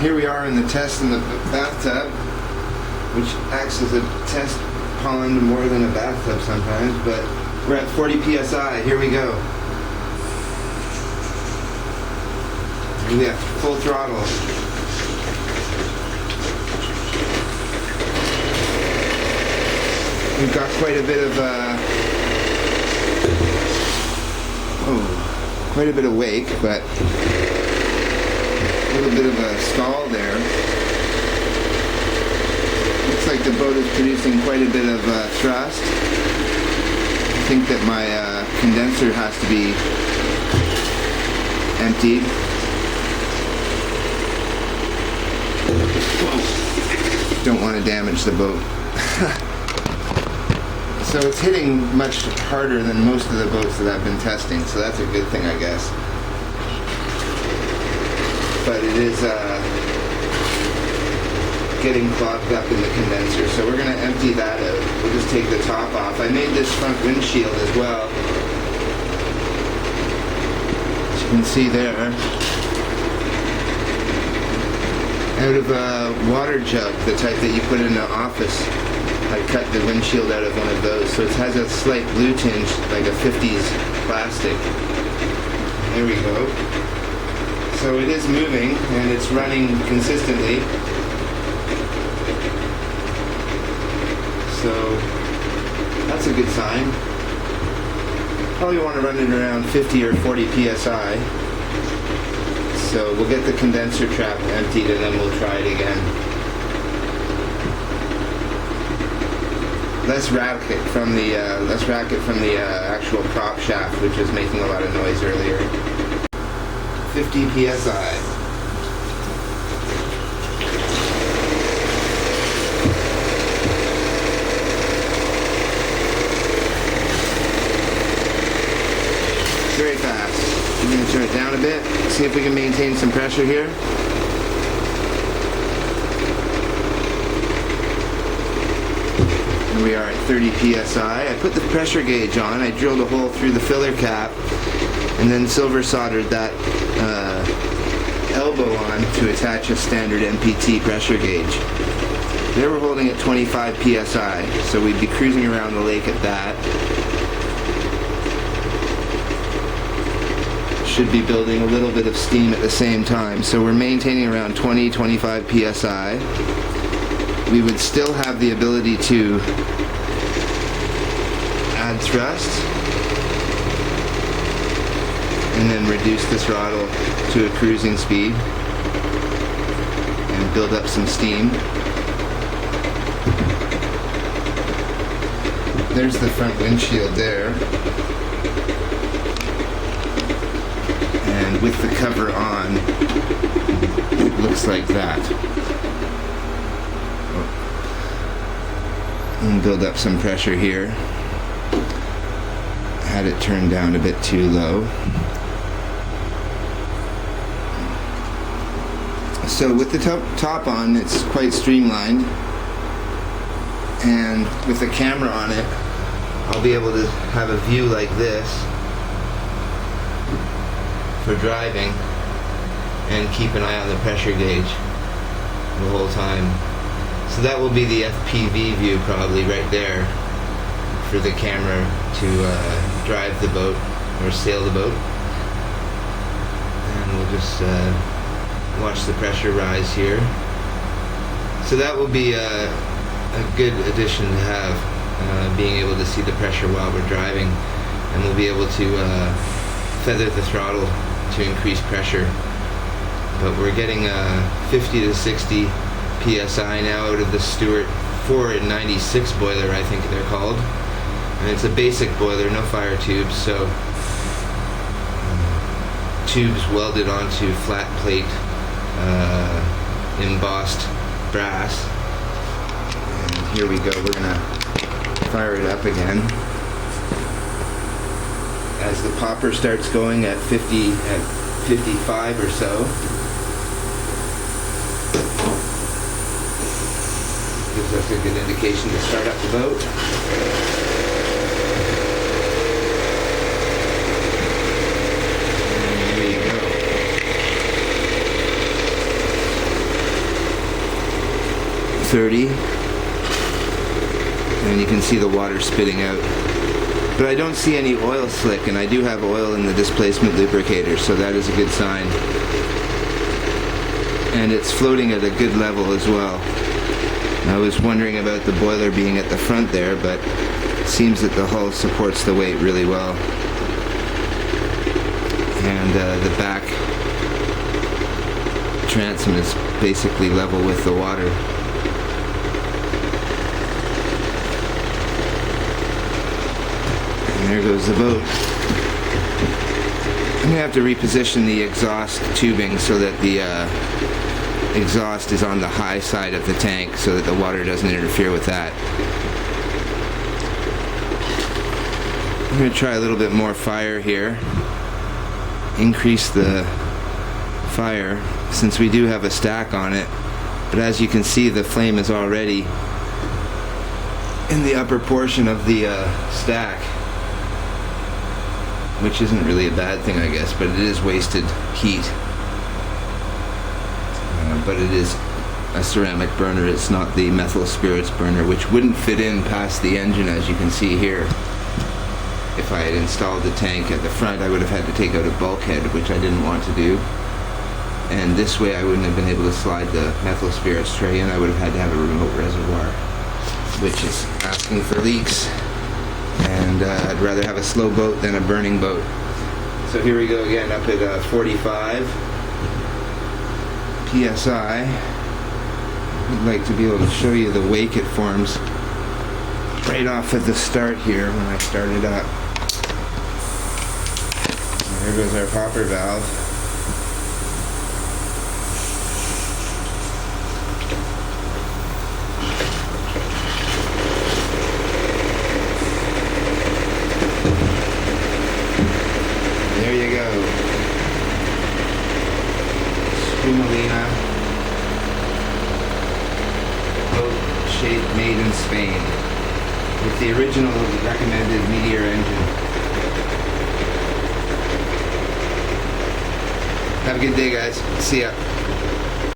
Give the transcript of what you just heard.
Here we are in the test in the bathtub, which acts as a test pond more than a bathtub sometimes, but we're at 40 psi. Here we go. We have full throttle. We've got quite a bit of quite a bit of wake, but a little bit of a stall there. Looks like the boat is producing quite a bit of thrust. I think that my condenser has to be emptied. Don't want to damage the boat. So it's hitting much harder than most of the boats that I've been testing, so that's a good thing, I guess. But it is getting clogged up in the condenser, so we're going to empty that out. We'll just take the top off. I made this front windshield as well. As you can see there, out of a water jug, the type that you put in the office. I cut the windshield out of one of those, so it has a slight blue tinge, like a 50s plastic. There we go. So it is moving, and it's running consistently. So that's a good sign. Probably want to run it around 50 or 40 psi. So we'll get the condenser trap emptied, and then we'll try it again. Less racket from the actual prop shaft, which was making a lot of noise earlier. 50 psi. Very fast. I'm going to turn it down a bit. See if we can maintain some pressure here. We are at 30 psi. I put the pressure gauge on. I drilled a hole through the filler cap and then silver soldered that elbow on to attach a standard MPT pressure gauge. There we're holding at 25 psi, so we'd be cruising around the lake at that. Should be building a little bit of steam at the same time, so we're maintaining around 20-25 psi. We would still have the ability to add thrust and then reduce the throttle to a cruising speed and build up some steam. There's the front windshield there. And with the cover on, it looks like that. And build up some pressure here. Had it turned down a bit too low. So with the top on, it's quite streamlined, and with the camera on it, I'll be able to have a view like this for driving and keep an eye on the pressure gauge the whole time. So that will be the FPV view probably right there for the camera to drive the boat or sail the boat. And we'll just watch the pressure rise here. So that will be a good addition to have, being able to see the pressure while we're driving, and we'll be able to feather the throttle to increase pressure. But we're getting 50 to 60 psi now out of the Stewart 496 boiler, I think they're called, and it's a basic boiler, no fire tubes, so tubes welded onto flat plate embossed brass. And here we go, we're gonna fire it up again as the popper starts going at 55 or so. Gives us a good indication to start up the boat. And there you go. 230. And you can see the water spitting out. But I don't see any oil slick, and I do have oil in the displacement lubricator, so that is a good sign. And it's floating at a good level as well. I was wondering about the boiler being at the front there, but it seems that the hull supports the weight really well. And the back transom is basically level with the water. And there goes the boat. I'm going to have to reposition the exhaust tubing so that the exhaust is on the high side of the tank so that the water doesn't interfere with that. I'm going to try a little bit more fire here. Increase the fire since we do have a stack on it, but as you can see, the flame is already in the upper portion of the stack, which isn't really a bad thing, I guess, but it is wasted heat. But it is a ceramic burner. It's not the methyl spirits burner, which wouldn't fit in past the engine, as you can see here. If I had installed the tank at the front, I would have had to take out a bulkhead, which I didn't want to do. And this way I wouldn't have been able to slide the methyl spirits tray in. I would have had to have a remote reservoir, which is asking for leaks. And I'd rather have a slow boat than a burning boat. So here we go again, up at 45 PSI. I'd like to be able to show you the wake it forms right off at the start here when I start it up. There goes our popper valve. There you go. Spumolina boat shape made in Spain with the original recommended Meteor engine. Have a good day, guys. See ya.